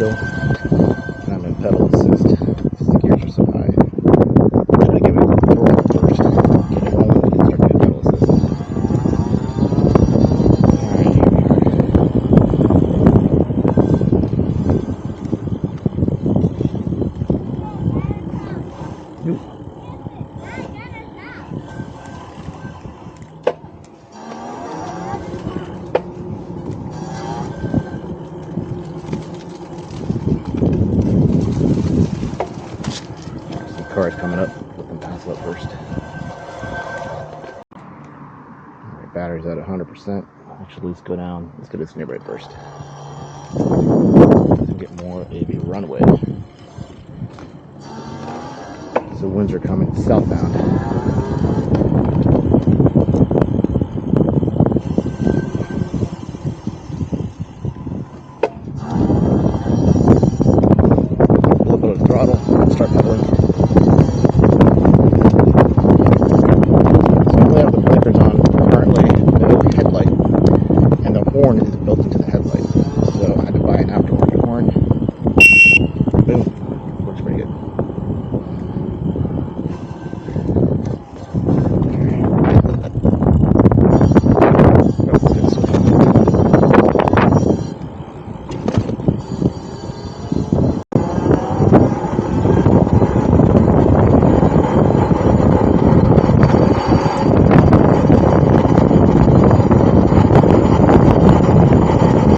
still. And I'm in pedal assist because the gears are so high. I'm going to give it a throttle first. Get it rolling and start doing pedal assist. Alright, here we are. Ooh. Cars coming up, let them pass up first. Alright, battery's at 100%. Actually, let's go down. Let's go to this neighborhood first. And get more of a runway. So winds are coming southbound.